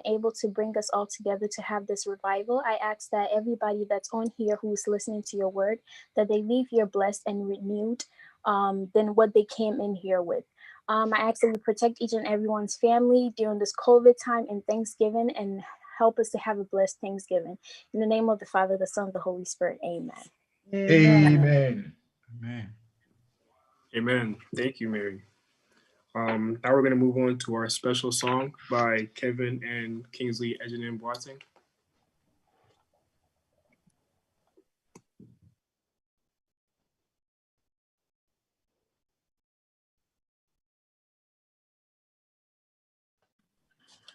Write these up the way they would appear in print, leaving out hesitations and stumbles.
Able to bring us all together to have this revival. I ask that everybody that's on here who's listening to your word, that they leave here blessed and renewed than what they came in here with. I ask that we protect each and everyone's family during this COVID time and Thanksgiving, and help us to have a blessed Thanksgiving. In the name of the Father, the Son, the Holy Spirit. Amen. Amen. Amen. Amen. Thank you, Mary. Now we're going to move on to our special song by Kevin and Kingsley Egenin Boateng.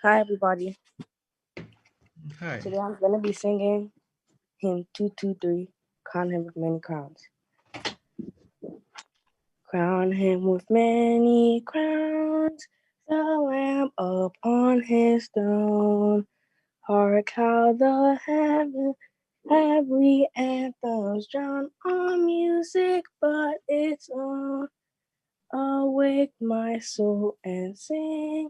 Hi, everybody. Hi. Today I'm going to be singing hymn 223, Crown Him with Many Crowns. Crown him with many crowns, the Lamb upon his throne. Hark how the heavenly anthems drown on music but its own. Awake my soul and sing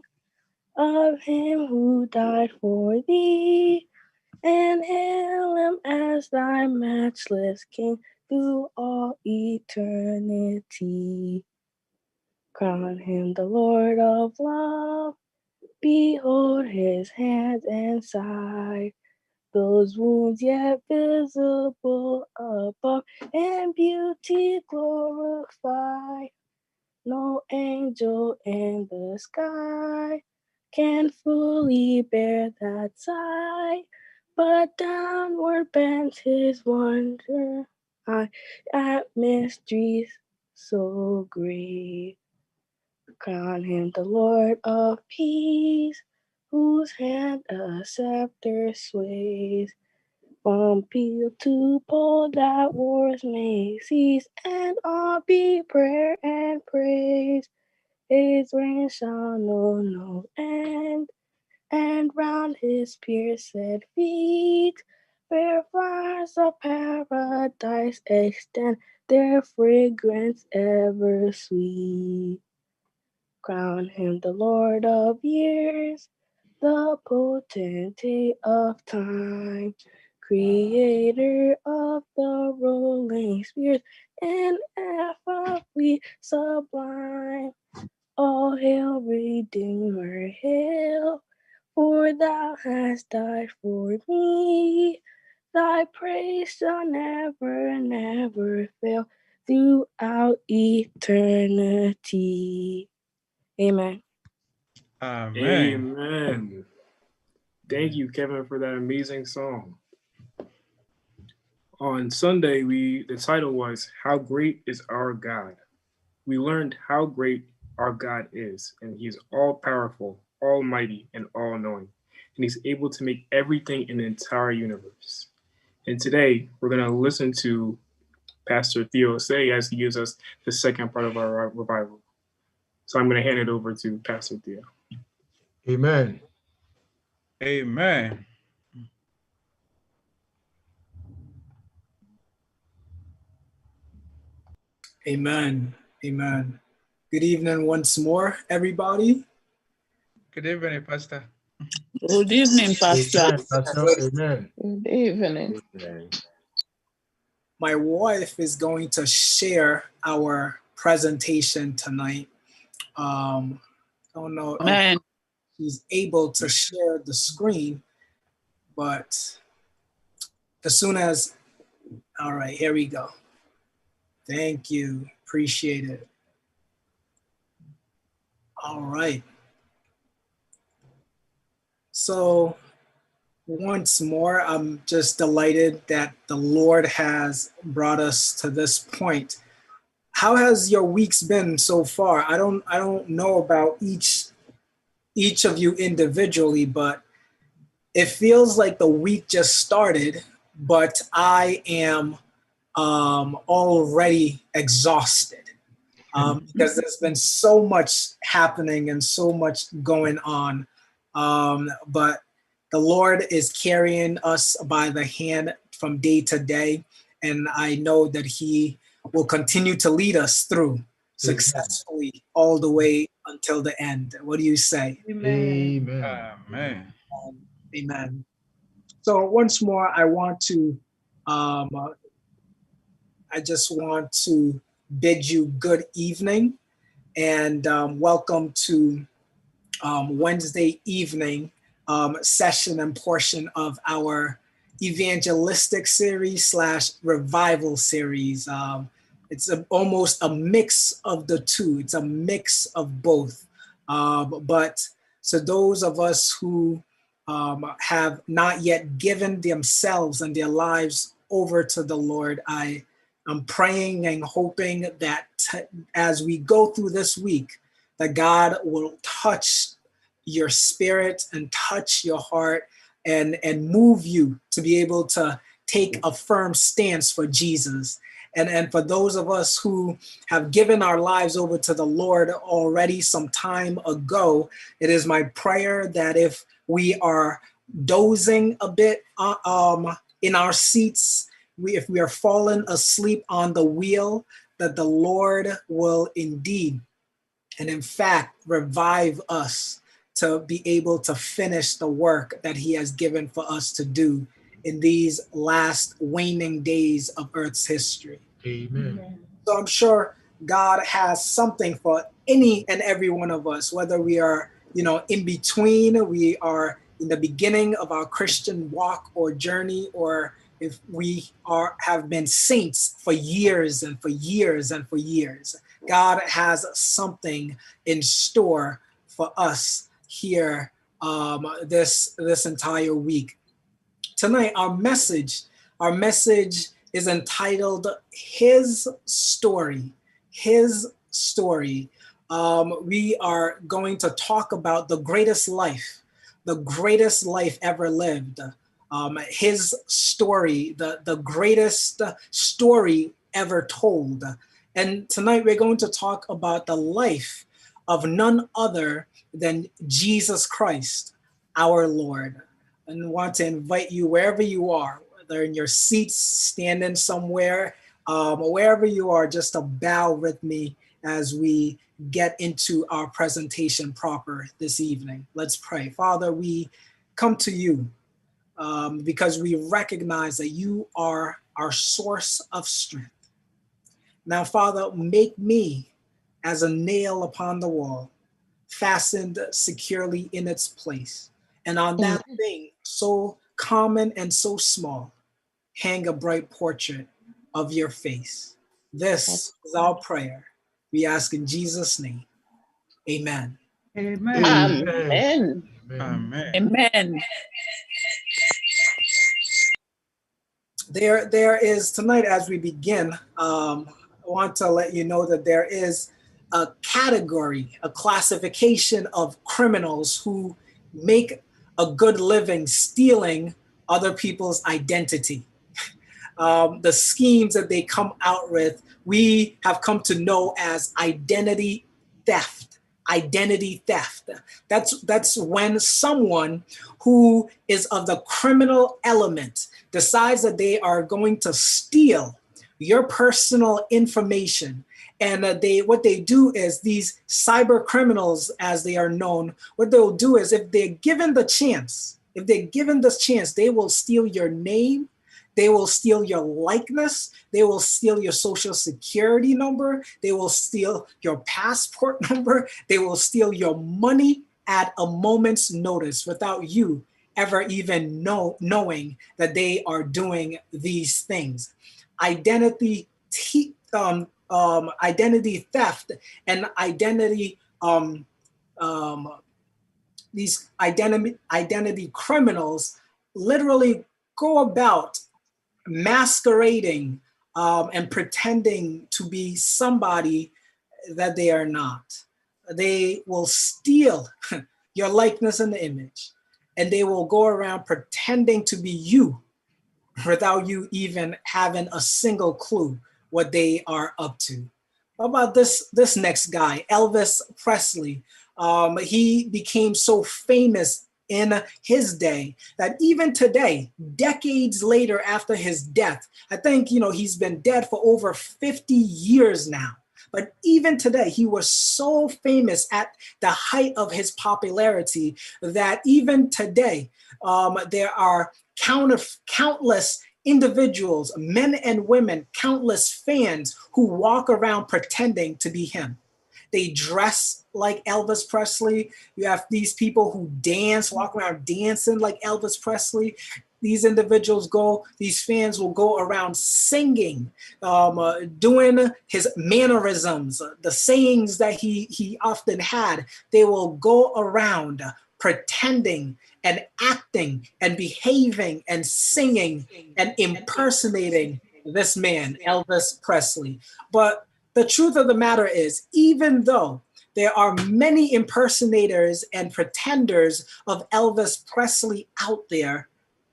of him who died for thee. and hail him as thy matchless King through all eternity. Crown him the Lord of love. Behold his hands and side, those wounds yet visible above, and beauty glorify. No angel in the sky can fully bear that sight, but downward bends his wonder eye at mysteries so great. Crown him the Lord of peace, whose hand a scepter sways. From peel to pole that wars may cease, and all be prayer and praise. His reign shall know no end, and round his pierced feet fair flowers of paradise extend their fragrance ever sweet. Crown him the Lord of years, the potentate of time, creator of the rolling spheres, and ineffably sublime. All hail, Redeemer, hail, for thou hast died for me. Thy praise shall never, never fail throughout eternity. Amen. Amen. Amen. Thank you, Kevin, for that amazing song. On Sunday, the title was How Great is Our God? We learned how great our God is, and He is all powerful, almighty, and all knowing. And He's able to make everything in the entire universe. And today, we're going to listen to Pastor Theo say as he gives us the second part of our revival. So I'm going to hand it over to Pastor Theo. Amen. Amen. Amen. Amen. Good evening once more, everybody. Good evening, Pastor. Good evening, Pastor. Amen. Pastor. Amen. Good evening. My wife is going to share our presentation tonight. I don't know Amen. if she's able to share the screen, but as soon as, all right, here we go. Thank you. Appreciate it. All right. So once more, I'm just delighted that the Lord has brought us to this point. How has your weeks been so far? I don't know about each of you individually, but it feels like the week just started, but I am already exhausted because there's been so much happening and so much going on. But the Lord is carrying us by the hand from day to day, and I know that He will continue to lead us through successfully all the way until the end. What do you say? Amen. Amen. Amen. So once more, I just want to bid you good evening and welcome to Wednesday evening session and portion of our evangelistic series / revival series. It's almost a mix of the two. It's a mix of both. But so those of us who have not yet given themselves and their lives over to the Lord, I am praying and hoping that as we go through this week, that God will touch your spirit and touch your heart and move you to be able to take a firm stance for Jesus. And for those of us who have given our lives over to the Lord already some time ago, it is my prayer that if we are dozing a bit in our seats, if we are falling asleep on the wheel, that the Lord will indeed and in fact revive us to be able to finish the work that he has given for us to do in these last waning days of Earth's history. Amen. So I'm sure God has something for any and every one of us, whether we are, in between, we are in the beginning of our Christian walk or journey, or if we have been saints for years and for years and for years. God has something in store for us here this entire week. Tonight, our message is entitled His Story. His Story. We are going to talk about the greatest life ever lived. His story, the greatest story ever told. And tonight we're going to talk about the life of none other than Jesus Christ, our Lord. And I want to invite you, wherever you are, whether in your seats, standing somewhere, wherever you are, just to bow with me as we get into our presentation proper this evening. Let's pray. Father, we come to you because we recognize that you are our source of strength. Now, Father, make me as a nail upon the wall, fastened securely in its place. And on that thing, so common and so small, hang a bright portrait of your face. This is our prayer. We ask in Jesus' name. Amen. Amen. Amen. Amen. Amen. There is, tonight as we begin, I want to let you know that there is a category, a classification of criminals who make a good living stealing other people's identity. The schemes that they come out with, we have come to know as identity theft. Identity theft. That's when someone who is of the criminal element decides that they are going to steal your personal information. And what they do is, these cyber criminals, as they are known, what they'll do is, if they're given the chance, they will steal your name, they will steal your likeness, they will steal your social security number, they will steal your passport number, they will steal your money at a moment's notice without you ever even knowing that they are doing these things. Identity theft and these identity criminals literally go about masquerading and pretending to be somebody that they are not. They will steal your likeness and the image, and they will go around pretending to be you without you even having a single clue what they are up to. How about this next guy, Elvis Presley? He became so famous in his day that even today, decades later after his death, I think, he's been dead for over 50 years now. But even today, he was so famous at the height of his popularity that even today, there are countless individuals, men and women, countless fans who walk around pretending to be him. They dress like Elvis Presley. You have these people who walk around dancing like Elvis Presley. These fans will go around singing, doing his mannerisms, the sayings that he often had. They will go around pretending and acting and behaving and singing and impersonating this man, Elvis Presley. But the truth of the matter is, even though there are many impersonators and pretenders of Elvis Presley out there,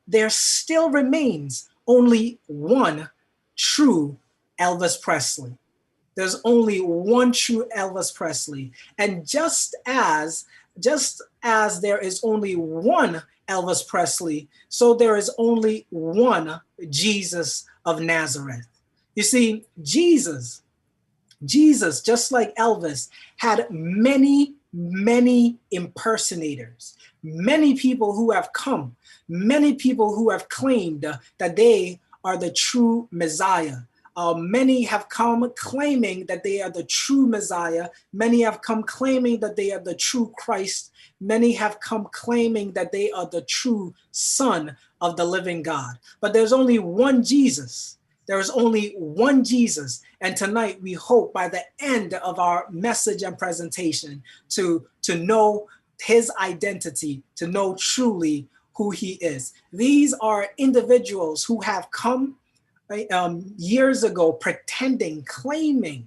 there still remains only one true Elvis Presley. There's only one true Elvis Presley. And just as there is only one Elvis Presley, so there is only one Jesus of Nazareth. You see, Jesus, just like Elvis, had many, many impersonators, many people who have come, many people who have claimed that they are the true Messiah. Many have come claiming that they are the true Messiah. Many have come claiming that they are the true Christ. Many have come claiming that they are the true Son of the living God. But there's only one Jesus. There is only one Jesus. And tonight we hope by the end of our message and presentation to know his identity, to know truly who he is. These are individuals who have come years ago pretending, claiming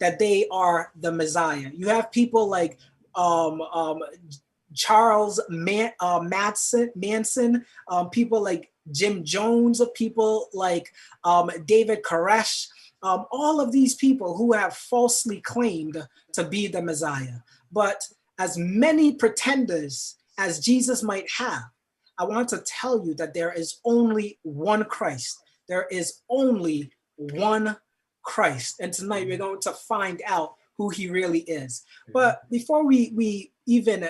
that they are the Messiah. You have people like Charles Manson, people like Jim Jones, people like David Koresh, all of these people who have falsely claimed to be the Messiah. But as many pretenders as Jesus might have, I want to tell you that there is only one Christ. There is only one Christ. And tonight we're going to find out who he really is. But before we even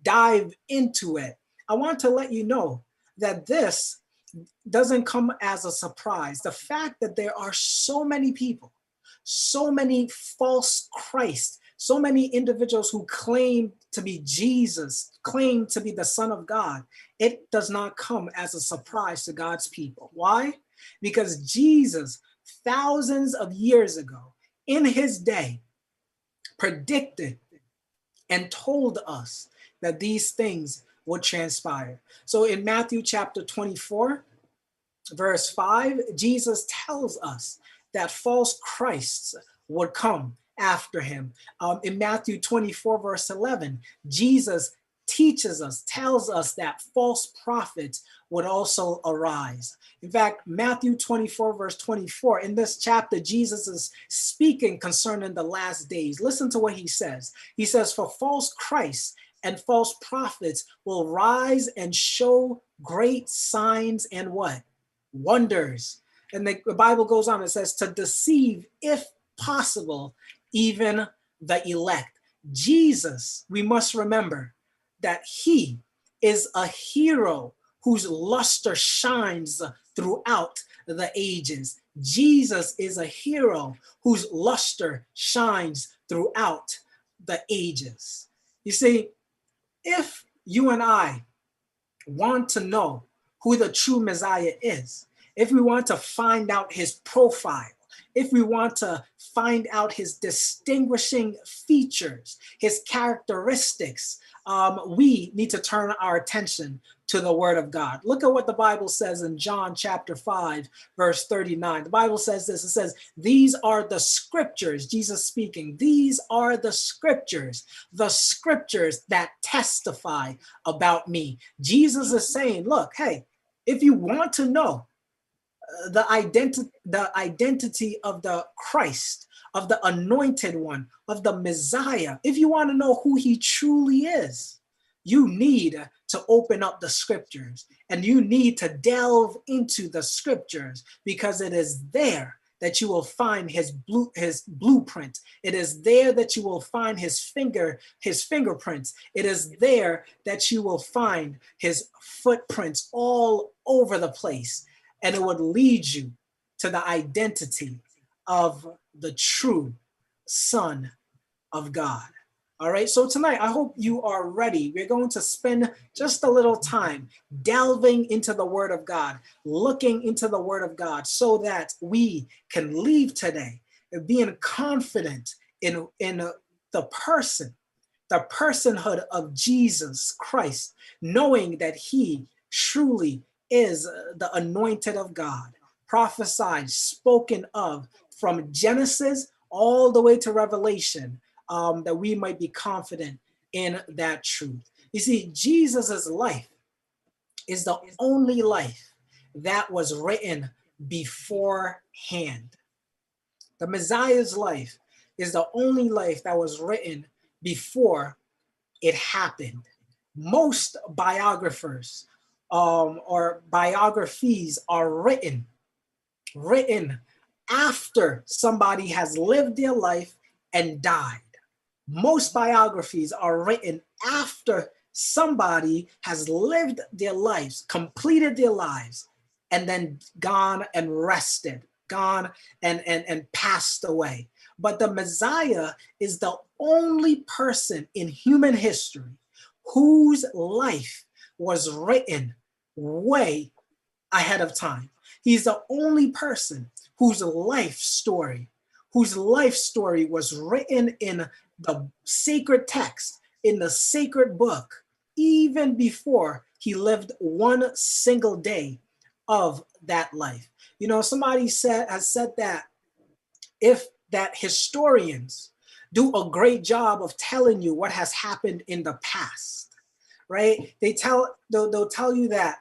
dive into it, I want to let you know that this doesn't come as a surprise. The fact that there are so many people, so many false Christ, so many individuals who claim to be Jesus, claim to be the Son of God, it does not come as a surprise to God's people. Why? Because Jesus, thousands of years ago, in his day, predicted and told us that these things would transpire. So in Matthew chapter 24, verse 5, Jesus tells us that false Christs would come after him. In Matthew 24, verse 11, Jesus teaches us, tells us that false prophets would also arise. In fact, Matthew 24, verse 24, in this chapter, Jesus is speaking concerning the last days. Listen to what he says. He says, for false Christs and false prophets will rise and show great signs and what? Wonders. And the Bible goes on, it says, to deceive, if possible, even the elect. Jesus, we must remember that he is a hero whose luster shines throughout the ages. Jesus is a hero whose luster shines throughout the ages. You see, if you and I want to know who the true Messiah is, if we want to find out his profile, if we want to find out his distinguishing features, his characteristics, we need to turn our attention to the word of God. Look at what the Bible says in John chapter 5, verse 39. The Bible says this, it says, these are the scriptures, Jesus speaking, these are the scriptures that testify about me. Jesus is saying, look, hey, if you want to know the identity of the Christ, of the anointed one, of the Messiah, if you want to know who he truly is, you need to open up the scriptures and you need to delve into the scriptures, because it is there that you will find his blueprint. It is there that you will find his fingerprints. It is there that you will find his footprints all over the place. And it would lead you to the identity of the true Son of God. All right, so tonight, I hope you are ready. We're going to spend just a little time delving into the Word of God, looking into the Word of God, so that we can leave today being confident in the personhood of Jesus Christ, knowing that he truly is the anointed of God, prophesied, spoken of from Genesis all the way to Revelation, that we might be confident in that truth. You see, Jesus's life is the only life that was written beforehand. The Messiah's life is the only life that was written before it happened. Most biographers or biographies are written after somebody has lived their life and died. Most biographies are written after somebody has lived their lives, completed their lives, and then gone and rested, gone and passed away. But the Messiah is the only person in human history whose life was written way ahead of time. He's the only person whose life story was written in the sacred text, in the sacred book, even before he lived one single day of that life. You know, somebody has said that that historians do a great job of telling you what has happened in the past, right? They'll tell you that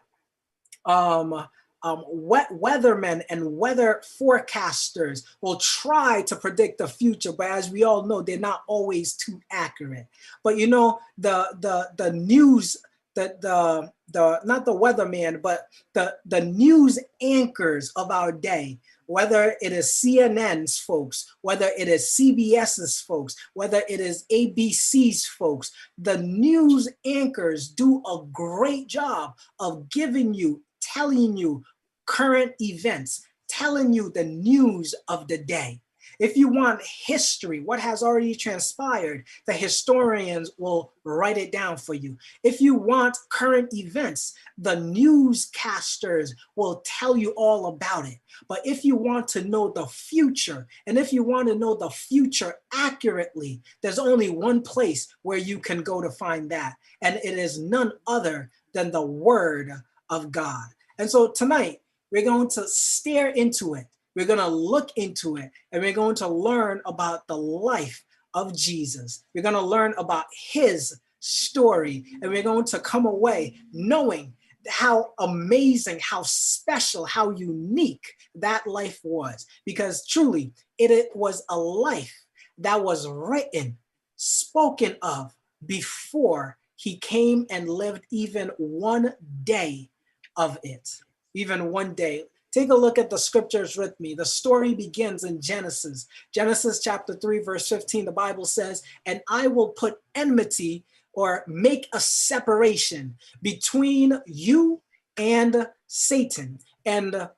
weathermen and weather forecasters will try to predict the future, but as we all know, they're not always too accurate. But you know, the news, the not the weatherman, but the news anchors of our day, whether it is CNN's folks, whether it is CBS's folks, whether it is ABC's folks, the news anchors do a great job of telling you current events, telling you the news of the day. If you want history, what has already transpired, the historians will write it down for you. If you want current events, the newscasters will tell you all about it. But if you want to know the future, and if you want to know the future accurately, there's only one place where you can go to find that. And it is none other than the Word of God. And so tonight, we're going to stare into it. We're going to look into it, and we're going to learn about the life of Jesus. We're going to learn about his story, and we're going to come away knowing how amazing, how special, how unique that life was. Because truly, it was a life that was written, spoken of before he came and lived even one day of it. Even one day. Take a look at the scriptures with me. The story begins in Genesis. Genesis chapter 3, verse 15, the Bible says, "And I will put enmity," or make a separation, "between you and Satan, and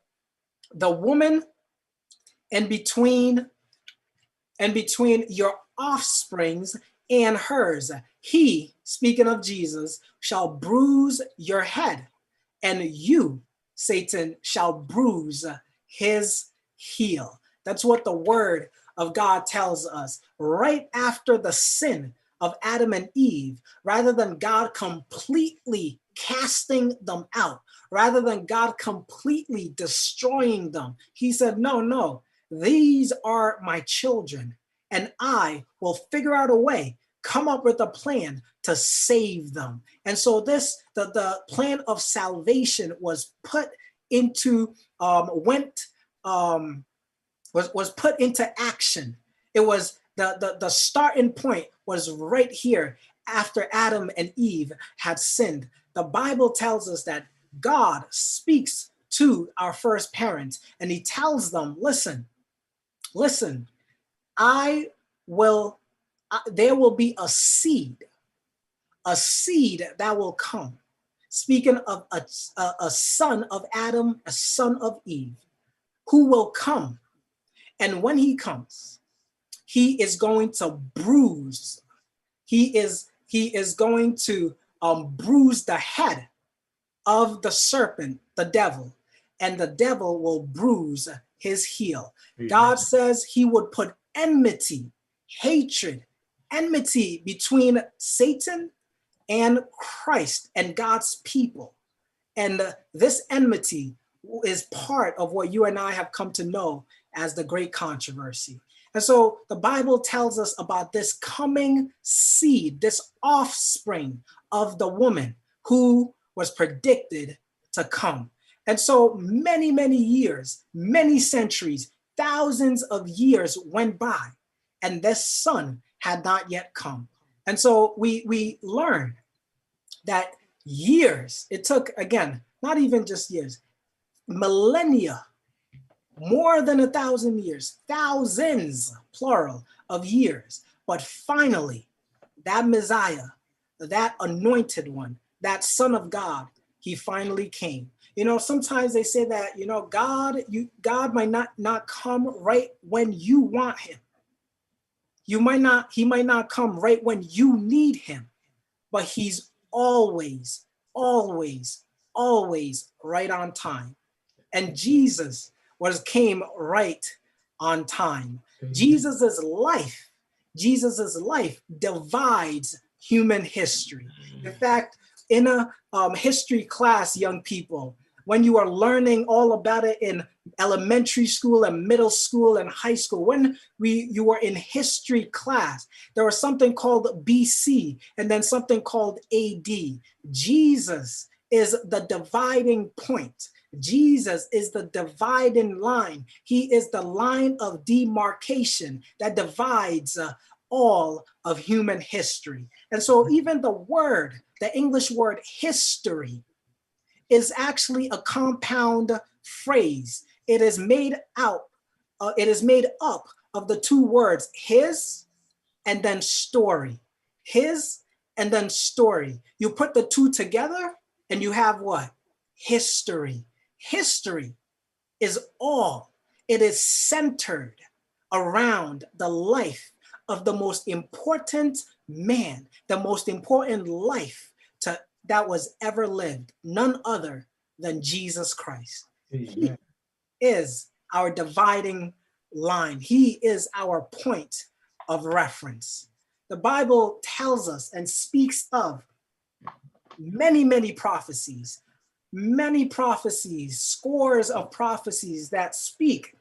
the woman, and between your offsprings and hers. He," speaking of Jesus, "shall bruise your head, and you, Satan, shall bruise his heel." That's what the word of God tells us. Right after the sin of Adam and Eve, rather than God completely casting them out, rather than God completely destroying them, he said, no, these are my children, and I will figure out a way, come up with a plan to save them. And so the plan of salvation was put into was put into action. It was the starting point was right here after Adam and Eve had sinned. The Bible tells us that God speaks to our first parents, and he tells them, listen, there will be a seed that will come. Speaking of a son of Adam, a son of Eve, who will come. And when he comes, he is going to bruise. He is going to bruise the head of the serpent, the devil, and the devil will bruise his heel. Amen. God says he would put enmity, hatred, enmity between Satan and Christ and God's people. And this enmity is part of what you and I have come to know as the great controversy. And so the Bible tells us about this coming seed, this offspring of the woman who was predicted to come. And so many, many years, many centuries, thousands of years went by, and this son had not yet come. And so we learn that years, it took, again, not even just years, millennia, more than 1,000 years, thousands, plural, of years, But finally, that Messiah, that anointed one, that Son of God, he finally came. You know, sometimes they say that, you know, God might not come right when you want him. He might not come right when you need him, but he's always, always, always right on time. And Jesus came right on time. Jesus's life divides human history. In fact, in a history class, young people, when you are learning all about it in elementary school and middle school and high school, when you were in history class, there was something called BC and then something called AD. Jesus is the dividing point. Jesus is the dividing line. He is the line of demarcation that divides all of human history. And so even the English word history, is actually a compound phrase. It is made up of the two words, his and then story. His and then story. You put the two together and you have what? History. History is all. It is centered around the life of the most important man, the most important life that was ever lived, none other than Jesus Christ. Amen. He is our dividing line. He is our point of reference. The Bible tells us and speaks of many, many prophecies, scores of prophecies that speak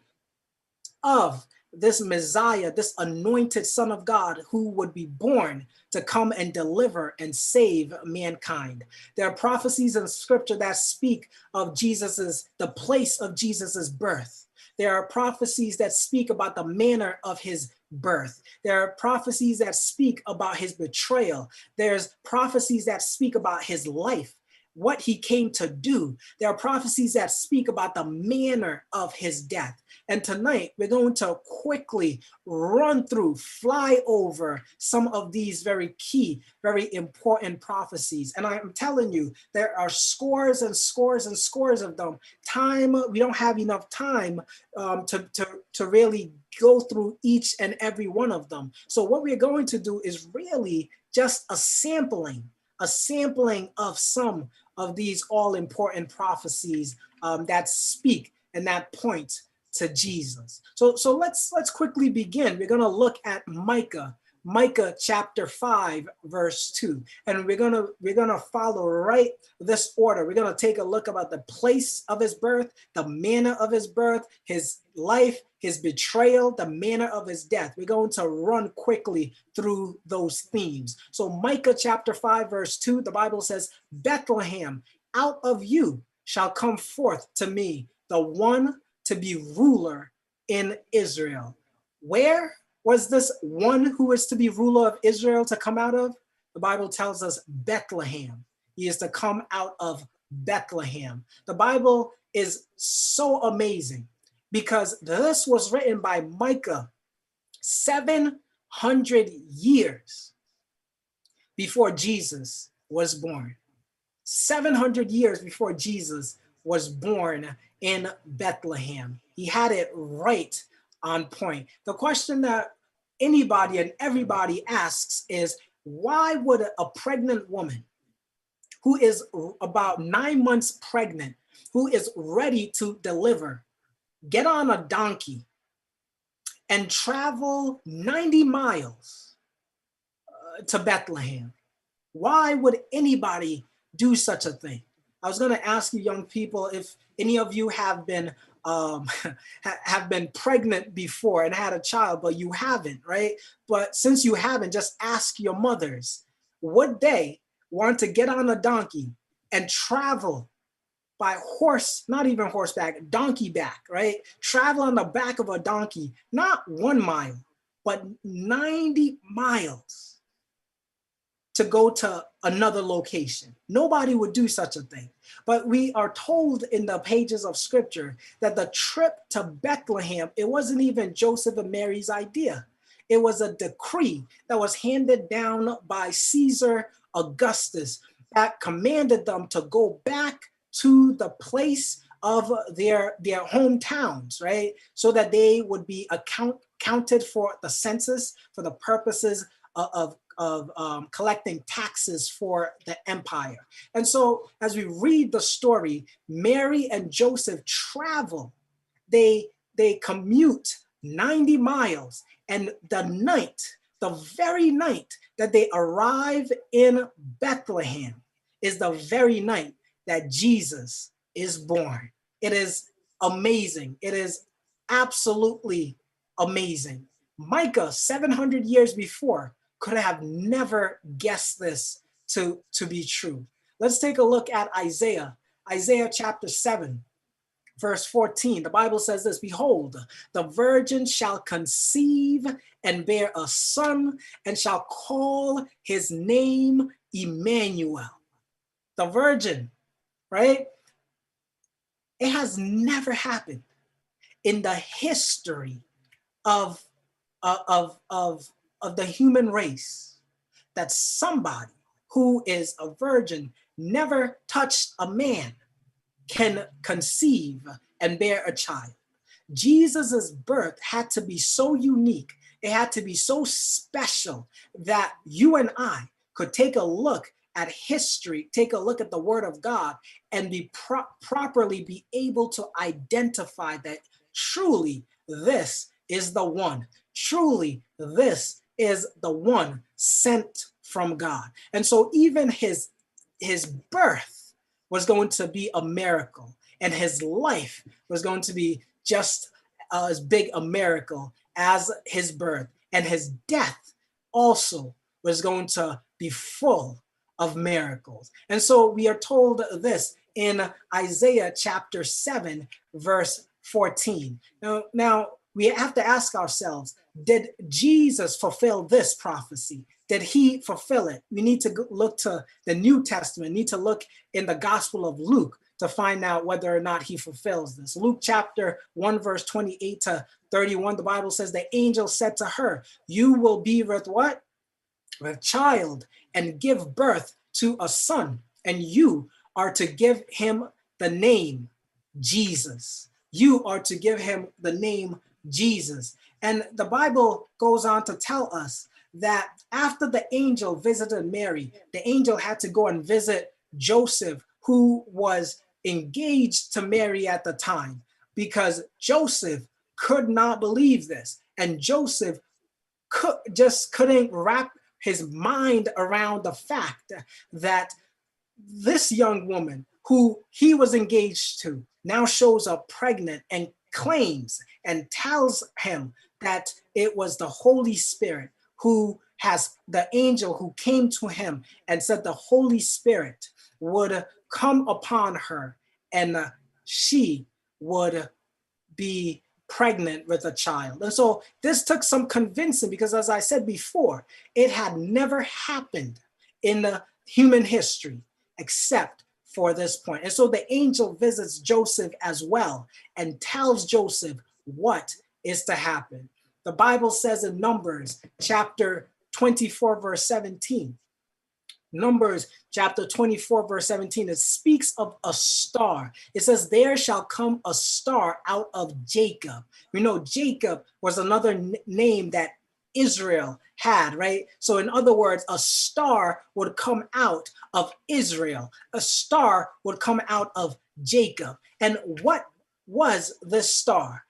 of this Messiah, this anointed Son of God who would be born to come and deliver and save mankind. There are prophecies in scripture that speak of the place of Jesus's birth. There are prophecies that speak about the manner of his birth. There are prophecies that speak about his betrayal. There's prophecies that speak about his life, what he came to do. There are prophecies that speak about the manner of his death. And tonight, we're going to quickly fly over some of these very key, very important prophecies. And I'm telling you, there are scores and scores and scores of them. We don't have enough time to really go through each and every one of them. So what we're going to do is really just a sampling of some of these all important prophecies that speak and that point to Jesus. So let's quickly begin. We're going to look at Micah chapter 5 verse 2, and we're going to follow right this order. We're going to take a look about the place of his birth, the manner of his birth, his life, his betrayal, the manner of his death. We're going to run quickly through those themes. So Micah chapter 5 verse 2, the Bible says, Bethlehem, out of you shall come forth to me the one to be ruler in Israel. Where was this one who is to be ruler of Israel to come out of? The Bible tells us Bethlehem. He is to come out of Bethlehem. The Bible is so amazing because this was written by Micah 700 years before Jesus was born. 700 years before Jesus was born in Bethlehem. He had it right on point. The question that anybody and everybody asks is, why would a pregnant woman who is about 9 months pregnant, who is ready to deliver, get on a donkey and travel 90 miles to Bethlehem? Why would anybody do such a thing? I was going to ask you young people if any of you have been pregnant before and had a child, but you haven't, right? But since you haven't, just ask your mothers, would they want to get on a donkey and travel by horse, not even horseback, donkey back, right? Travel on the back of a donkey, not 1 mile, but 90 miles to go to another location. Nobody would do such a thing. But we are told in the pages of scripture that the trip to Bethlehem, it wasn't even Joseph and Mary's idea. It was a decree that was handed down by Caesar Augustus that commanded them to go back to the place of their hometowns, right? So that they would be counted for the census for the purposes of collecting taxes for the empire. And so as we read the story, Mary and Joseph travel. They commute 90 miles, and the very night that they arrive in Bethlehem is the very night that Jesus is born. It is amazing. It is absolutely amazing. Micah, 700 years before, could have never guessed this to be true. Let's take a look at Isaiah chapter 7, verse 14. The Bible says this: behold, the virgin shall conceive and bear a son, and shall call his name Emmanuel. The virgin, right? It has never happened in the history of the human race that somebody who is a virgin, never touched a man, can conceive and bear a child. Jesus's birth had to be so unique, it had to be so special that you and I could take a look at history, take a look at the Word of God, and be properly be able to identify that truly this is the one. Truly this is the one sent from God. And so even his birth was going to be a miracle, and his life was going to be just as big a miracle as his birth, and his death also was going to be full of miracles. And so we are told this in Isaiah chapter 7, verse 14. Now we have to ask ourselves, did Jesus fulfill this prophecy? Did he fulfill it? We need to look to the New Testament, need to look in the Gospel of Luke to find out whether or not he fulfills this. Luke chapter 1, verse 28 to 31, the Bible says, the angel said to her, you will be with what? With child, and give birth to a son, and you are to give him the name Jesus. You are to give him the name Jesus. And the Bible goes on to tell us that after the angel visited Mary, the angel had to go and visit Joseph, who was engaged to Mary at the time, because Joseph could not believe this. And Joseph couldn't wrap his mind around the fact that this young woman who he was engaged to now shows up pregnant and claims and tells him that it was the Holy Spirit who has the angel who came to him and said the Holy Spirit would come upon her and she would be pregnant with a child. And so this took some convincing, because as I said before, it had never happened in the human history except for this point. And so the angel visits Joseph as well and tells Joseph what is to happen. The Bible says in Numbers chapter 24, verse 17, Numbers chapter 24, verse 17, it speaks of a star. It says, there shall come a star out of Jacob. We know Jacob was another name that Israel had, right? So in other words, a star would come out of Israel. A star would come out of Jacob. And what was this star?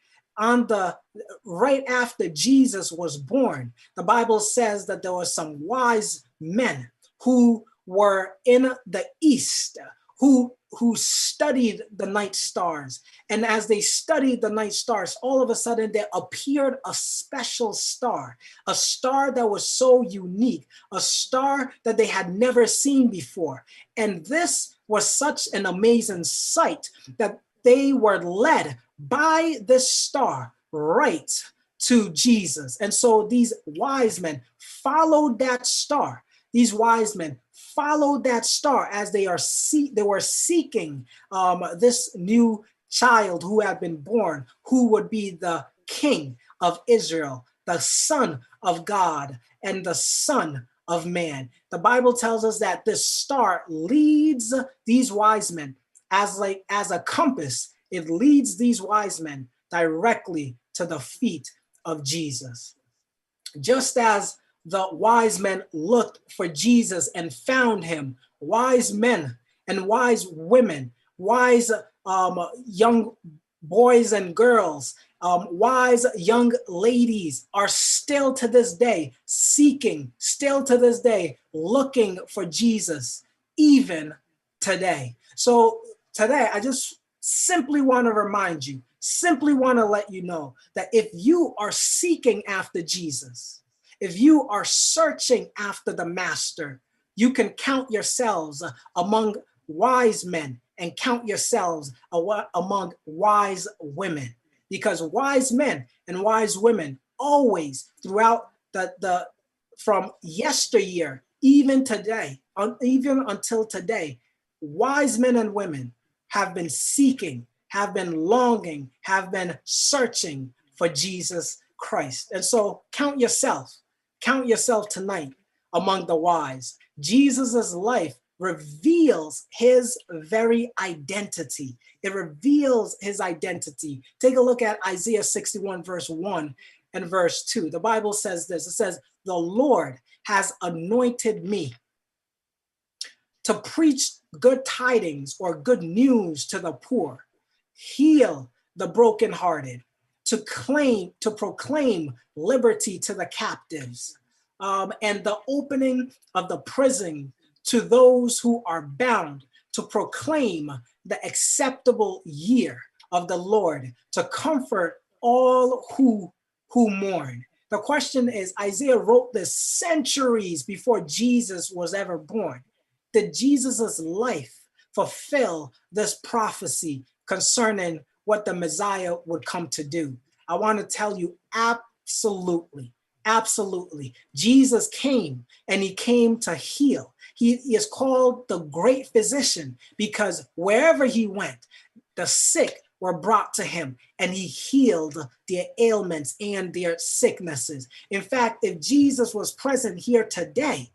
Right after Jesus was born, the Bible says that there were some wise men who were in the east, who studied the night stars. And as they studied the night stars, all of a sudden there appeared a special star, a star that was so unique, a star that they had never seen before. And this was such an amazing sight that they were led by this star right to Jesus. And so these wise men followed that star. These wise men followed that star as they were seeking this new child who had been born, who would be the king of Israel, the son of God and the Son of Man. The Bible tells us that this star leads these wise men as a compass. It leads these wise men directly to the feet of Jesus. Just as the wise men looked for Jesus and found him, wise men and wise women, wise young boys and girls, wise young ladies are still to this day seeking, still to this day looking for Jesus, even today. So today, I just simply want to remind you, simply want to let you know that if you are seeking after Jesus, if you are searching after the Master, you can count yourselves among wise men and count yourselves among wise women, because wise men and wise women always throughout the from yesteryear, even today, even until today, wise men and women have been seeking, have been longing, have been searching for Jesus Christ. And so count yourself tonight among the wise. Jesus's life reveals his very identity. It reveals his identity. Take a look at Isaiah 61 verse 1 and verse 2. The Bible says this. It says, "The Lord has anointed me to preach good tidings or good news to the poor, heal the brokenhearted, to proclaim liberty to the captives, and the opening of the prison to those who are bound, to proclaim the acceptable year of the Lord, to comfort all who mourn." The question is, Isaiah wrote this centuries before Jesus was ever born. Did Jesus's life fulfill this prophecy concerning what the Messiah would come to do? I want to tell you, absolutely. Absolutely. Jesus came, and he came to heal. He is called the great physician because wherever he went, the sick were brought to him and he healed their ailments and their sicknesses. In fact, if Jesus was present here today,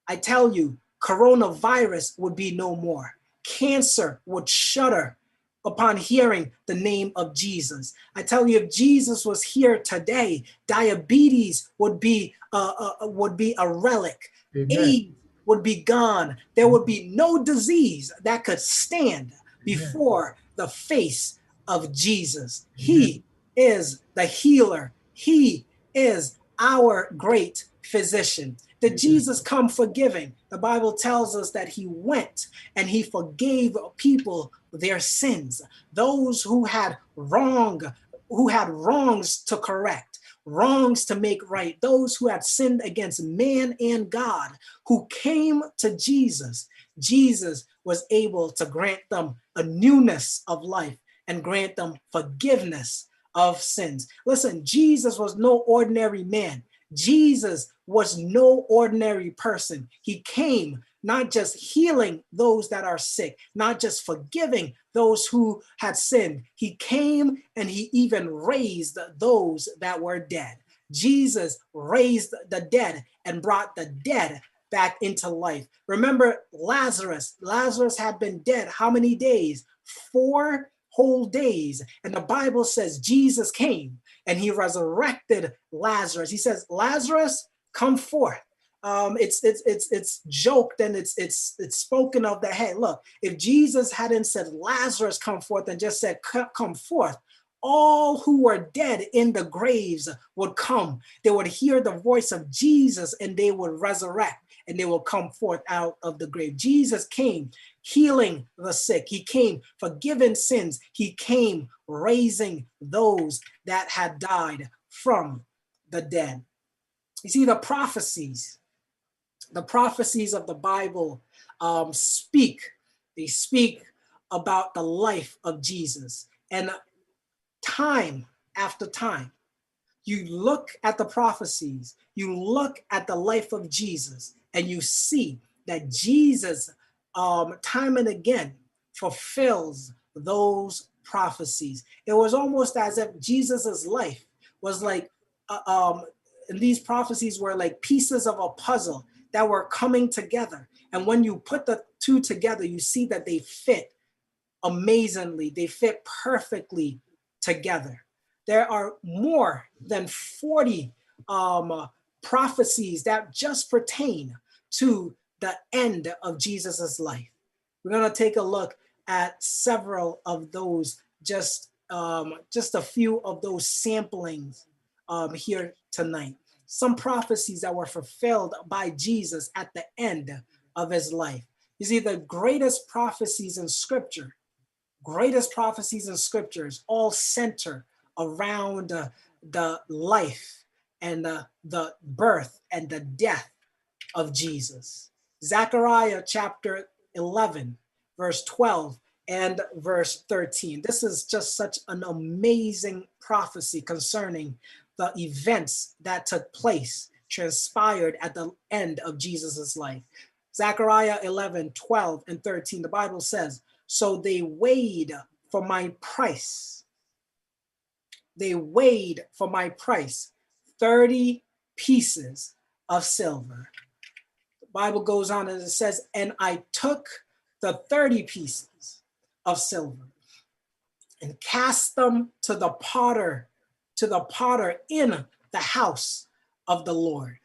I tell you, coronavirus would be no more. Cancer would shudder upon hearing the name of Jesus. I tell you, if Jesus was here today, diabetes would be a relic. Amen. AIDS would be gone. There would be no disease that could stand before the face of Jesus. He is the healer. He is our great physician. Did Jesus come forgiving? The Bible tells us that he went and he forgave people their sins. Those who had wrongs to correct, wrongs to make right, those who had sinned against man and God, who came to Jesus. Jesus was able to grant them a newness of life and grant them forgiveness of sins. Listen, Jesus was no ordinary man. Jesus was no ordinary person. He came not just healing those that are sick, not just forgiving those who had sinned. He came and he even raised those that were dead. Jesus raised the dead and brought the dead back into life. Remember Lazarus. Lazarus had been dead how many days? 4 whole days. And the Bible says Jesus came and he resurrected Lazarus. He says, "Lazarus, come forth." It's joked and it's spoken of that, hey, look, if Jesus hadn't said Lazarus come forth and just said come forth, all who were dead in the graves would come. They would hear the voice of Jesus and they would resurrect and they will come forth out of the grave. Jesus came healing the sick. He came forgiving sins. He came raising those that had died from the dead. You see, the prophecies of the Bible speak about the life of Jesus. And time after time, you look at the prophecies, you look at the life of Jesus, and you see that Jesus, time and again, fulfills those prophecies. It was almost as if Jesus's life was like, and these prophecies were like pieces of a puzzle that were coming together. And when you put the two together, you see that they fit amazingly. They fit perfectly together. There are more than 40 prophecies that just pertain to the end of Jesus's life. We're going to take a look at several of those, just a few of those samplings here tonight. Some prophecies that were fulfilled by Jesus at the end of his life. You see, the greatest prophecies in scriptures all center around the life and the birth and the death of Jesus. Zechariah chapter 11, verse 12 and verse 13. This is just such an amazing prophecy concerning the events that took place, transpired at the end of Jesus's life. Zechariah 11, 12 and 13, the Bible says, so they weighed for my price. They weighed for my price 30 pieces of silver. The Bible goes on and it says, and I took the 30 pieces of silver and cast them to the potter in the house of the Lord.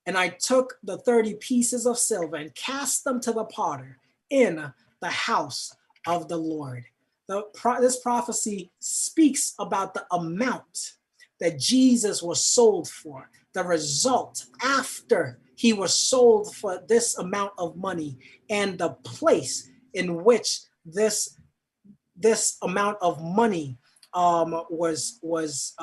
And I took the 30 pieces of silver and cast them to the potter in the house of the Lord. This prophecy speaks about the amount that Jesus was sold for, the result after he was sold for this amount of money, and the place in which this amount of money was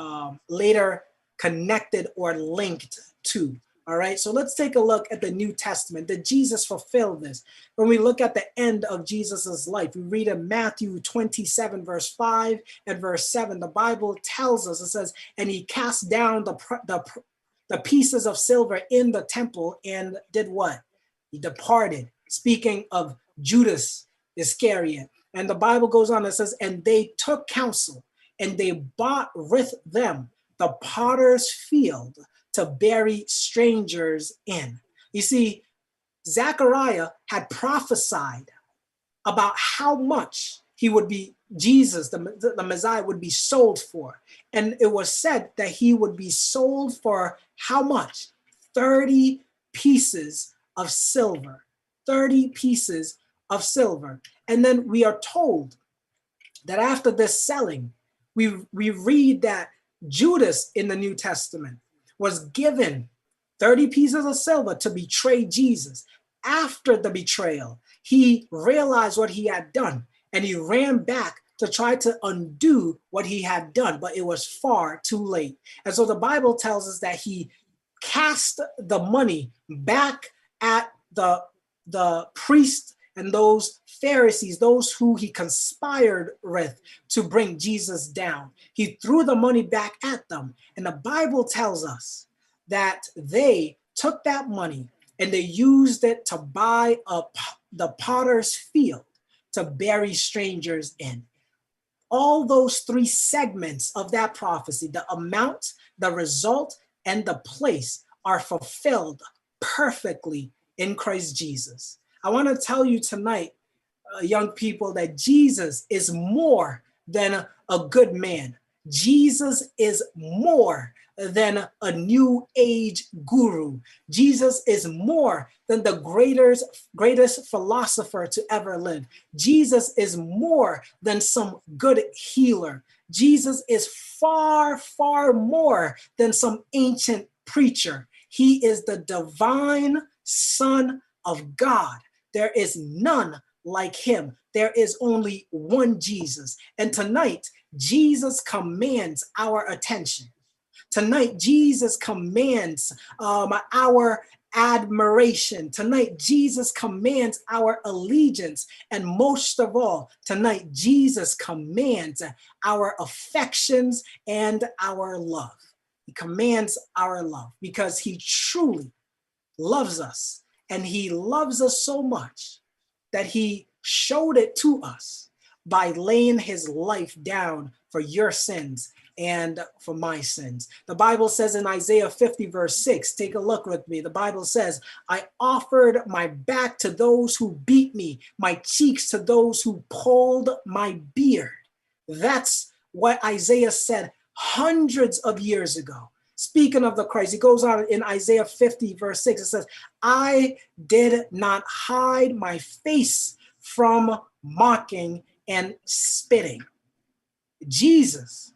later connected or linked to. All right, so let's take a look at the New Testament. Did Jesus fulfill this? When we look at the end of Jesus's life, we read in Matthew 27, verse 5 and verse 7, the Bible tells us, it says, and he cast down the pieces of silver in the temple and did what? He departed, speaking of Judas Iscariot. And the Bible goes on and says, and they took counsel and they bought with them the potter's field to bury strangers in. You see, Zechariah had prophesied about how much he would be, Jesus, the Messiah, would be sold for. And it was said that he would be sold for how much? 30 pieces of silver. 30 pieces of silver. And then we are told that after this selling, we read that Judas in the New Testament was given 30 pieces of silver to betray Jesus. After the betrayal, he realized what he had done and he ran back to try to undo what he had done, but it was far too late. And so the Bible tells us that he cast the money back at the priest and those Pharisees, those who he conspired with to bring Jesus down. He threw the money back at them. And the Bible tells us that they took that money and they used it to buy up the potter's field to bury strangers in. All those three segments of that prophecy, the amount, the result, and the place, are fulfilled perfectly in Christ Jesus. I want to tell you tonight, young people, that Jesus is more than a good man. Jesus is more than a new age guru. Jesus is more than the greatest philosopher to ever live. Jesus is more than some good healer. Jesus is far, far more than some ancient preacher. He is the divine Son of God. There is none like him. There is only one Jesus. And tonight, Jesus commands our attention. Tonight, Jesus commands our admiration. Tonight, Jesus commands our allegiance. And most of all, tonight, Jesus commands our affections and our love. He commands our love because he truly loves us. And he loves us so much that he showed it to us by laying his life down for your sins and for my sins. The Bible says in Isaiah 50 verse 6, take a look with me. The Bible says, I offered my back to those who beat me, my cheeks to those who pulled my beard. That's what Isaiah said hundreds of years ago. Speaking of the Christ, he goes on in Isaiah 50 verse 6, it says, I did not hide my face from mocking and spitting. Jesus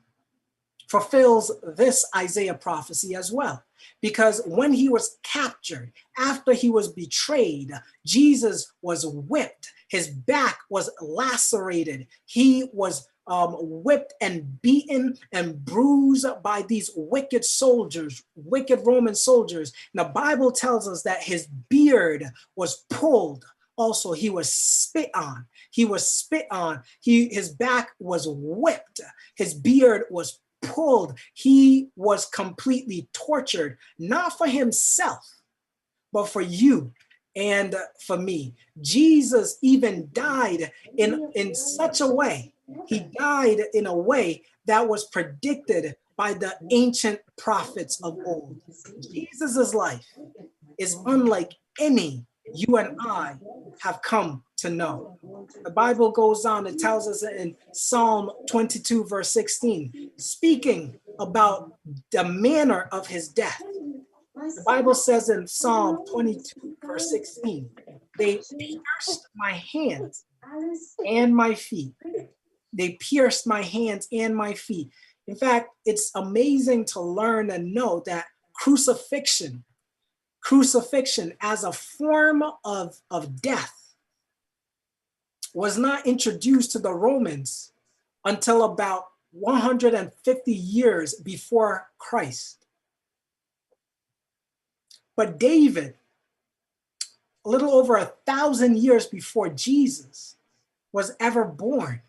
fulfills this Isaiah prophecy as well, because when he was captured, after he was betrayed, Jesus was whipped. His back was lacerated. He was whipped and beaten and bruised by these wicked soldiers, wicked Roman soldiers. And the Bible tells us that his beard was pulled. Also, he was spit on. He was spit on. His back was whipped. His beard was pulled. He was completely tortured, not for himself, but for you and for me. Jesus even died in such a way. He died in a way that was predicted by the ancient prophets of old. Jesus's life is unlike any you and I have come to know. The Bible goes on, it tells us in Psalm 22, verse 16, speaking about the manner of his death. The Bible says in Psalm 22, verse 16, they pierced my hands and my feet. They pierced my hands and my feet. In fact, it's amazing to learn and know that crucifixion as a form of death was not introduced to the Romans until about 150 years before Christ. But David, a little over 1,000 years before Jesus was ever born,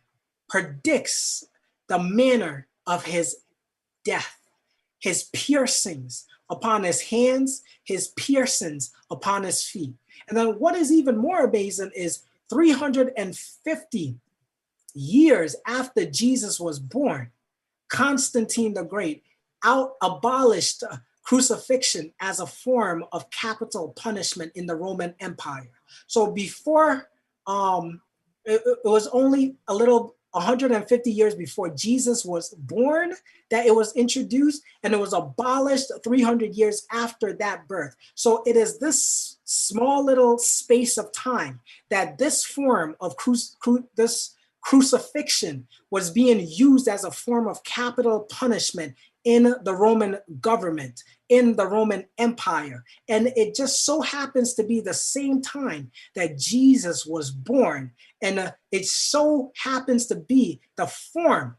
predicts the manner of his death, his piercings upon his hands, his piercings upon his feet. And then what is even more amazing is 350 years after Jesus was born, Constantine the Great abolished crucifixion as a form of capital punishment in the Roman Empire. So before, it was only 150 years before Jesus was born that it was introduced, and it was abolished 300 years after that birth. So it is this small little space of time that this form of this crucifixion was being used as a form of capital punishment in the Roman government, in the Roman Empire. And it just so happens to be the same time that Jesus was born. And it so happens to be the form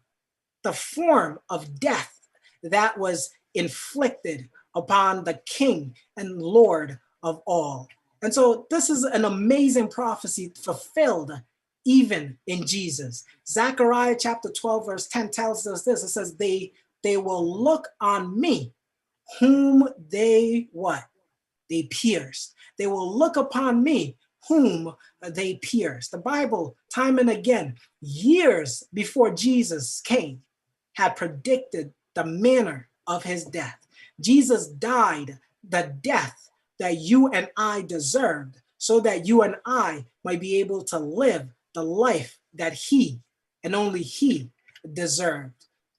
of death that was inflicted upon the King and Lord of all. And so this is an amazing prophecy fulfilled even in Jesus. Zechariah chapter 12, verse 10 tells us this. It says, they will look on me, whom they what? They pierced. They will look upon me, whom they pierced. The Bible, time and again, years before Jesus came, had predicted the manner of his death. Jesus died the death that you and I deserved, so that you and I might be able to live the life that he and only he deserved.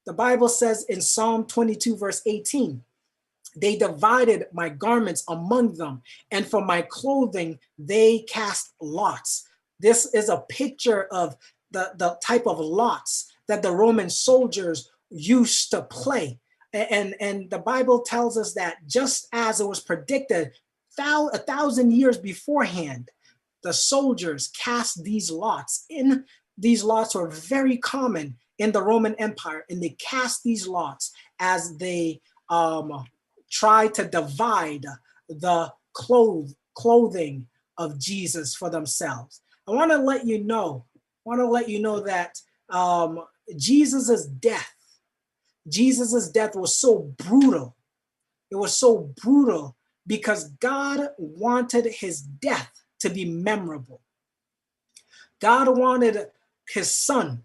The Bible says in Psalm 22, verse 18, they divided my garments among them, and for my clothing, they cast lots. This is a picture of the type of lots that the Roman soldiers used to play. And the Bible tells us that just as it was predicted 1,000 years beforehand, the soldiers cast these lots. These lots were very common in the Roman Empire, and they cast these lots as they try to divide the clothing of Jesus for themselves. I want to let you know that Jesus's death was so brutal. It was so brutal because God wanted his death to be memorable. God wanted his son,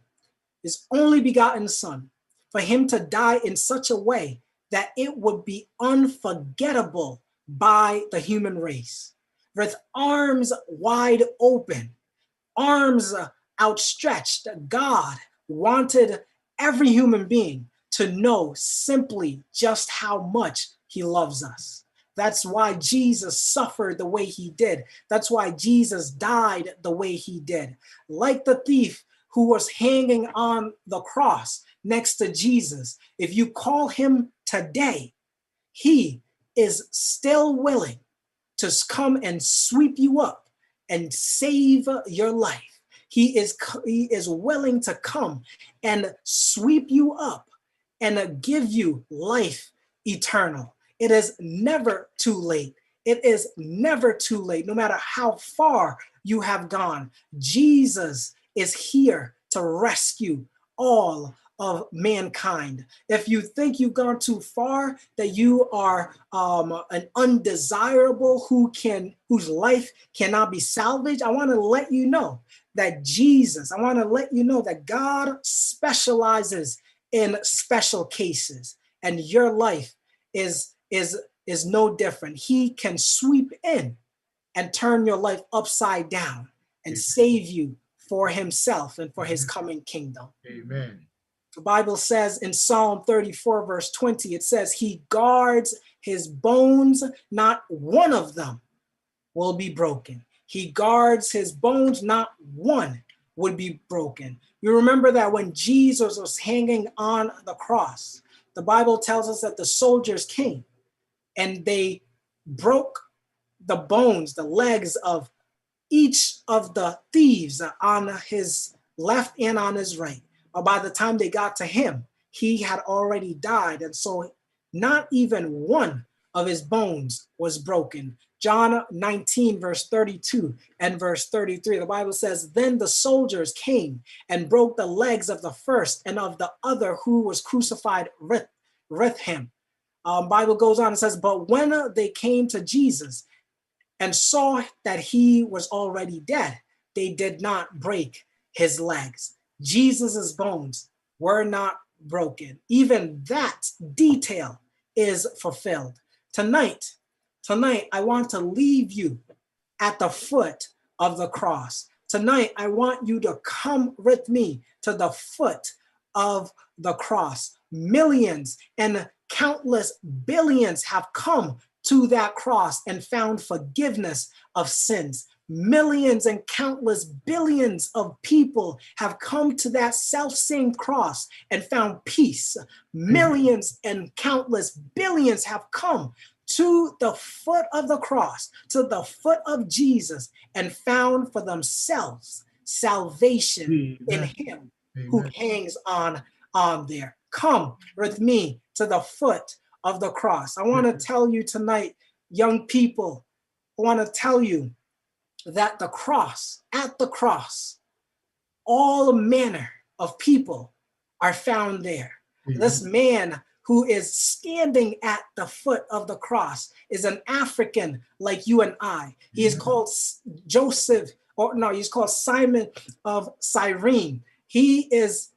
his only begotten son, for him to die in such a way that it would be unforgettable by the human race. With arms wide open, arms outstretched, God wanted every human being to know simply just how much he loves us. That's why Jesus suffered the way he did. That's why Jesus died the way he did. Like the thief who was hanging on the cross next to Jesus, if you call him today, he is still willing to come and sweep you up and save your life. He is willing to come and sweep you up and give you life eternal. It is never too late. It is never too late. No matter how far you have gone, Jesus is here to rescue all of mankind. If you think you've gone too far, that you are an undesirable whose life cannot be salvaged, I want to let you know that God specializes in special cases, and your life is no different. He can sweep in and turn your life upside down and save you for himself and for his coming kingdom. Amen. The Bible says in Psalm 34, verse 20, it says, he guards his bones, not one of them will be broken. He guards his bones, not one would be broken. You remember that when Jesus was hanging on the cross, the Bible tells us that the soldiers came and they broke the bones, the legs of each of the thieves on his left and on his right. But by the time they got to him, he had already died. And so not even one of his bones was broken. John 19, verse 32 and verse 33, the Bible says, then the soldiers came and broke the legs of the first and of the other who was crucified with him. Bible goes on and says, but when they came to Jesus and saw that he was already dead, they did not break his legs. Jesus's bones were not broken. Even that detail is fulfilled. Tonight, I want to leave you at the foot of the cross. Tonight, I want you to come with me to the foot of the cross. Millions and countless billions have come to that cross and found forgiveness of sins. Millions and countless billions of people have come to that self-same cross and found peace. Millions and countless billions have come to the foot of the cross, to the foot of Jesus, and found for themselves salvation in him who hangs on there. Come with me to the foot of the cross. I want to tell you tonight, young people, I want to tell you that at the cross, all manner of people are found there. This man who is standing at the foot of the cross is an African like you and I. He is called he's called Simon of Cyrene. He is,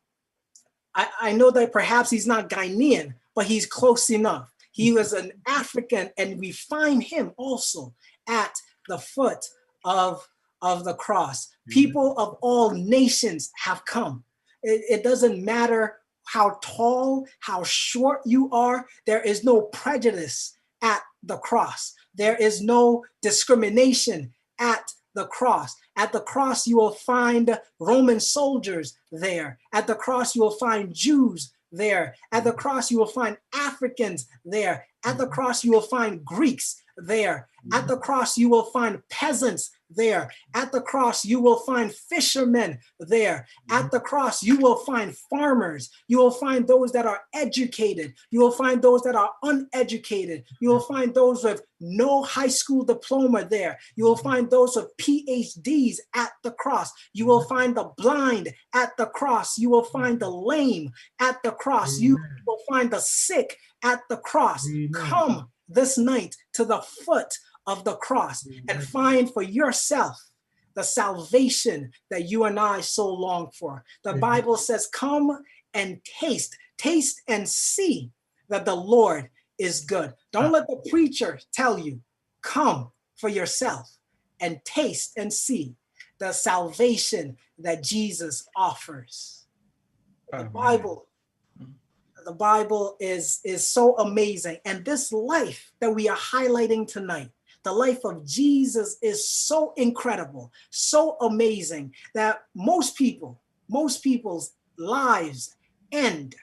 I know that perhaps he's not Ghanaian, but he's close enough. He was an African, and we find him also at the foot of the cross. People of all nations have come. It doesn't matter how tall, how short you are. There is no prejudice at the cross. There is no discrimination at the cross. At the cross, you will find Roman soldiers there. At the cross, you will find Jews there. At the cross, you will find Africans there. At the cross, you will find Greeks there. At the cross, you will find peasants there. At the cross, you will find fishermen there. At the cross, you will find farmers. You will find those that are educated. You will find those that are uneducated. You will find those with no high school diploma there. You will find those with PhDs at the cross. You will find the blind at the cross. You will find the lame at the cross. You will find the sick at the cross. Come this night to the foot of the cross and find for yourself the salvation that you and I so long for. The Bible says, come and taste and see that the Lord is good. Don't let the preacher tell you, come for yourself and taste and see the salvation that Jesus offers. The Bible is so amazing. And this life that we are highlighting tonight, the life of Jesus, is so incredible, so amazing that most people's lives end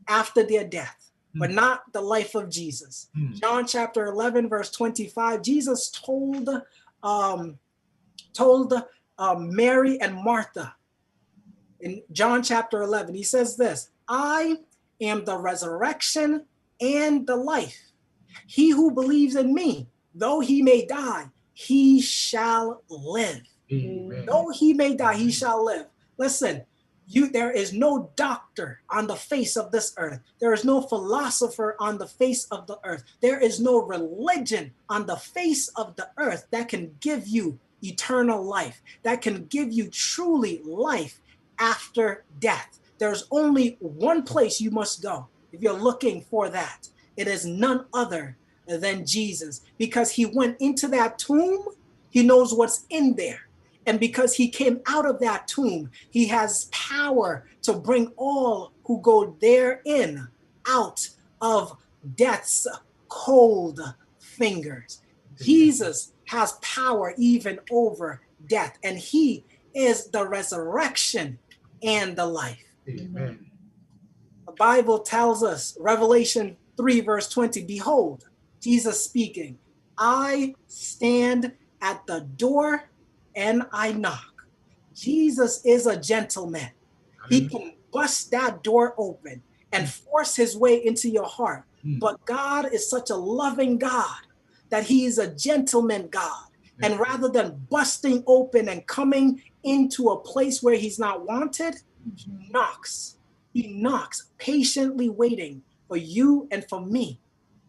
after their death, but not the life of Jesus. John chapter 11, verse 25, Jesus told Mary and Martha in John chapter 11, he says this, I am the resurrection and the life. He who believes in me, though he may die, he shall live. Amen. Though he may die, he shall live. Listen, there is no doctor on the face of this earth. There is no philosopher on the face of the earth. There is no religion on the face of the earth that can give you eternal life, that can give you truly life after death. There's only one place you must go if you're looking for that. It is none other than Jesus, because he went into that tomb, he knows what's in there. And because he came out of that tomb, he has power to bring all who go therein out of death's cold fingers. Jesus has power even over death, and he is the resurrection and the life. Amen. The Bible tells us, Revelation 3, verse 20, behold, Jesus speaking, I stand at the door and I knock. Jesus is a gentleman. He can bust that door open and force his way into your heart. But God is such a loving God that he is a gentleman God. And rather than busting open and coming into a place where he's not wanted, he knocks. He knocks, patiently waiting for you and for me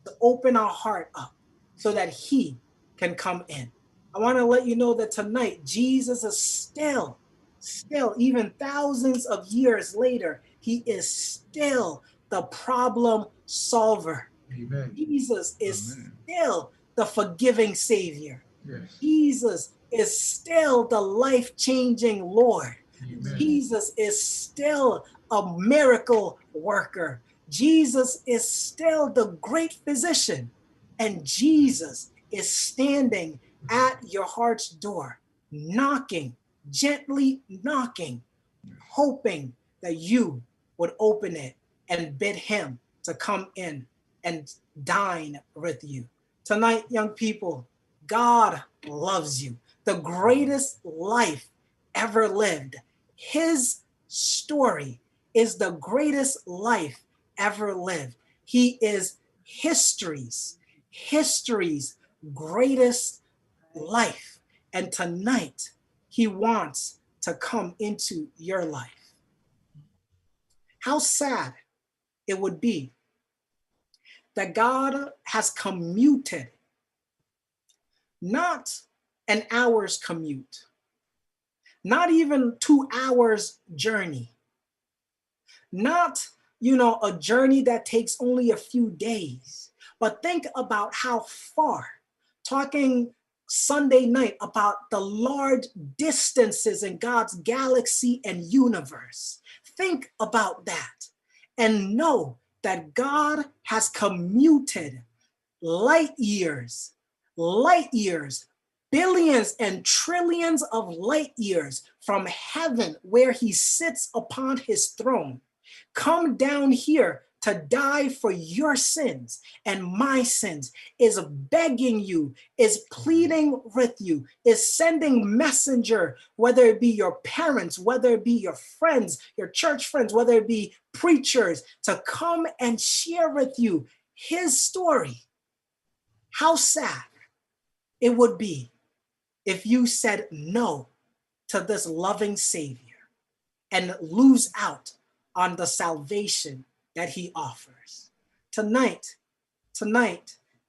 to open our heart up so that he can come in. I want to let you know that tonight, Jesus is still, even thousands of years later, he is still the problem solver. Amen. Jesus is still the forgiving Savior. Yes. Jesus is still the life-changing Lord. Amen. Jesus is still a miracle worker. Jesus is still the great physician. And Jesus is standing at your heart's door, knocking, gently knocking, hoping that you would open it and bid him to come in and dine with you. Tonight, young people, God loves you. The greatest life ever lived. His story is the greatest life ever lived. He is history's greatest life. And tonight, he wants to come into your life. How sad it would be that God has commuted, not an hour's commute, not even 2 hours journey, not, a journey that takes only a few days, but think about how far, talking Sunday night about the large distances in God's galaxy and universe. Think about that and know that God has commuted light years, billions and trillions of light years from heaven where he sits upon his throne, come down here to die for your sins and my sins, is begging you, is pleading with you, is sending messenger, whether it be your parents, whether it be your friends, your church friends, whether it be preachers, to come and share with you his story. How sad it would be if you said no to this loving Savior and lose out on the salvation that he offers. Tonight,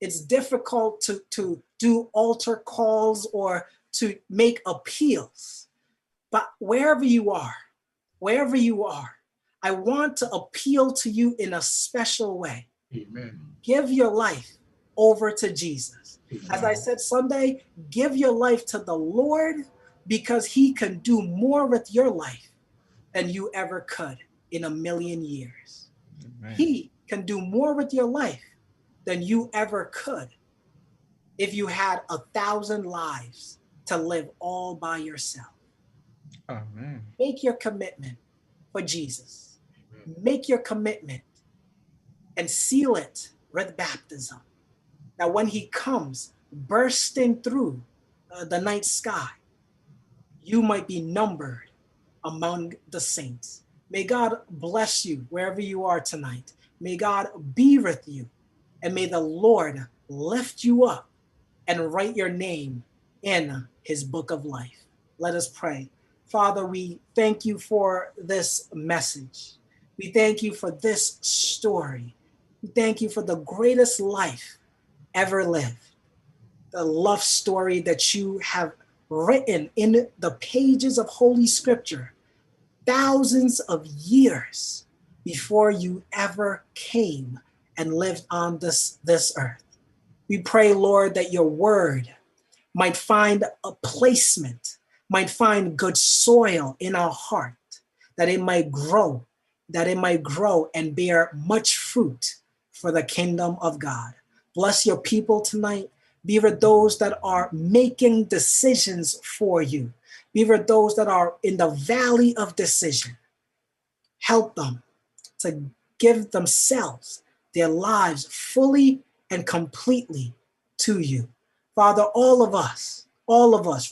it's difficult to do altar calls or to make appeals. But wherever you are, I want to appeal to you in a special way. Amen. Give your life over to Jesus. As I said Sunday, give your life to the Lord, because he can do more with your life than you ever could in a million years. Amen. He can do more with your life than you ever could if you had 1,000 lives to live all by yourself. Amen. Make your commitment for Jesus. Make your commitment and seal it with baptism. That when he comes bursting through the night sky, you might be numbered among the saints. May God bless you wherever you are tonight. May God be with you, and may the Lord lift you up and write your name in his book of life. Let us pray. Father, we thank you for this message. We thank you for this story. We thank you for the greatest life ever lived, the love story that you have written in the pages of Holy Scripture thousands of years before you ever came and lived on this earth. We pray, Lord, that your word might find a placement, might find good soil in our heart, that it might grow and bear much fruit for the kingdom of God. Bless your people tonight. Be with those that are making decisions for you. Be with those that are in the valley of decision. Help them to give themselves, their lives fully and completely to you. Father, all of us,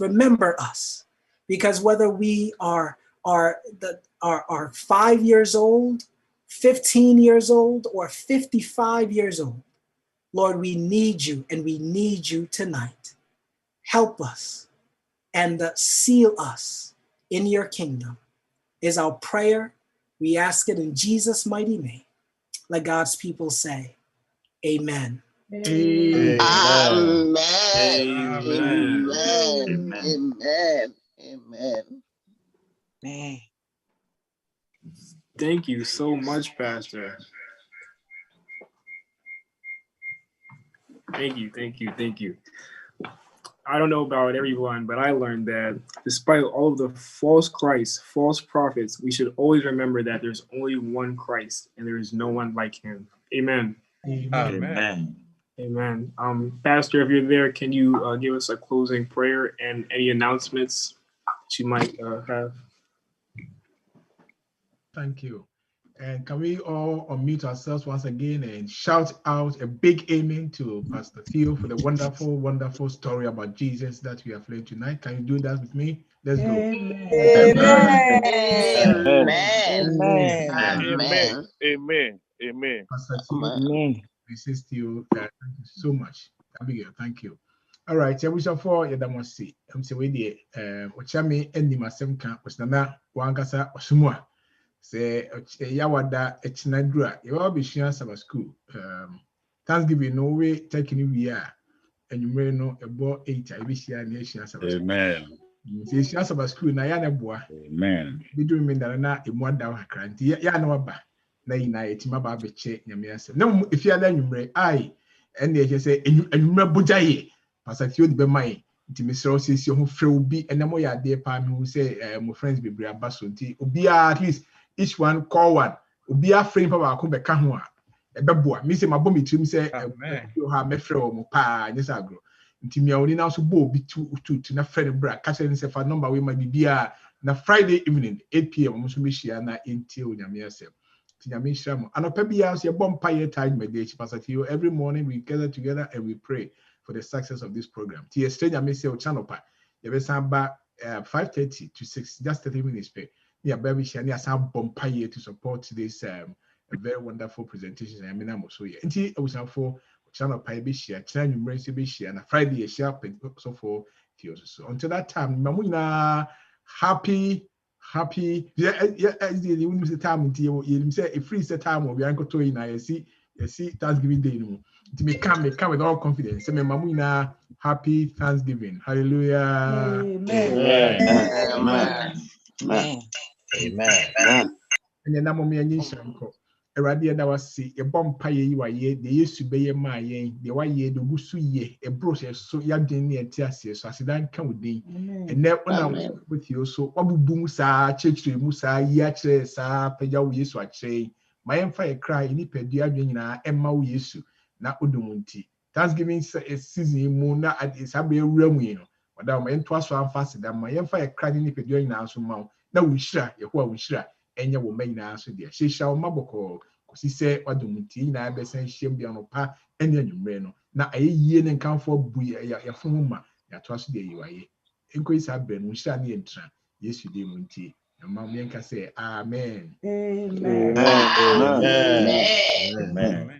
remember us, because whether we are 5 years old, 15 years old, or 55 years old, Lord, we need you, and we need you tonight. Help us and seal us in your kingdom is our prayer. We ask it in Jesus' mighty name. Let God's people say, amen. Amen. Amen. Amen. Amen. Amen. Amen. Thank you so much, Pastor. Thank you. I don't know about everyone, but I learned that despite all of the false Christs, false prophets, we should always remember that there's only one Christ and there is no one like him. Amen. Amen. Amen. Pastor, if you're there, can you give us a closing prayer and any announcements that you might have? Thank you. And can we all unmute ourselves once again and shout out a big amen to Pastor Theo for the wonderful, wonderful story about Jesus that we have learned tonight? Can you do that with me? Let's go. Amen. Amen. Pastor Theo, Mrs. Theo, thank you so much. Abigail, thank you. All right, yeah, we shall for Yadamasi. I'm saying, Ochami and Nimasemka was Nana, Wankasa, Osumwa. Say Yawada Echinadra, you will be sharing some school. Thanksgiving, no way taking we are, and you may know about 8 I be sharing nation. Amen. Say she has a school, Nayana boy. Amen. We do mean that not in one down her cranty. Yanaba, Nayina, Timaba Beche, Yamias. No, if you are then you may I, and they just say, and you remember Bujaye, Pastor Theo be my. Miss Rossi, who will be and no more dear Pam who say, my friends be Bria Basunti, Ubia at least each one call one, Ubia frame of our Kumbe Kahua, a babua, Missy Mabomi to me say, you have Mefro, Mopa, and yes, I grow. Timmy only now so bow be to na friend bra, catching himself a number we might be beer na Friday evening, 8 p.m. Musumishia until Yamiasem. Tinyamisham, and a pebias, your bonfire time, my day, Pastor Theo. Every morning we gather together and we pray for the success of this program. Tia stranger may say channel pa. You be back 5:30 to 6, just 30 minutes pay. Yeah, baby, she and some bompire to support this a very wonderful presentation. I mean, I'm also here. Until I was for channel pa be share, channel number be share, and Friday a share so for Theo. So until that time, Mamuna happy. Yeah, the time until you say a free set time or we are going to see. You see, Thanksgiving Day. To me come with all confidence. Say, Mamuna, happy Thanksgiving. Hallelujah. Amen. Amen. Amen. And then I'm on shanko. A radia that was see a bomb pie you are ye, the used to be a my ye, the why ye, the busu ye, a brochure so ya didn't near Tiasia, so I said, I come with thee. And then when I was with you, so Abu Boomsa, Church Musa, Yatre, Sa, Paya, yes, what say, my empire cry in Ipedia, Emma, Yesu, not Udumunti. Thanksgiving season, moon at is a real room, you know. Madame, my twas one faster than my empire cry in Ipedia now, so mount. Now we shra, Yahoo, we shra. Enya wo maina so dia hyehyɛ wo mabɔkɔ kosi sɛ wadomuti na abɛsan hyɛm bia no pa enya nwumre no na ayeyie ne nkanfo abu ya fomu ma ya to aso dia yiwaye enkoyi sa brɛ no hyira ne entra Yesu de muntie na ma mo yenka sɛ amen. Amen. Amen.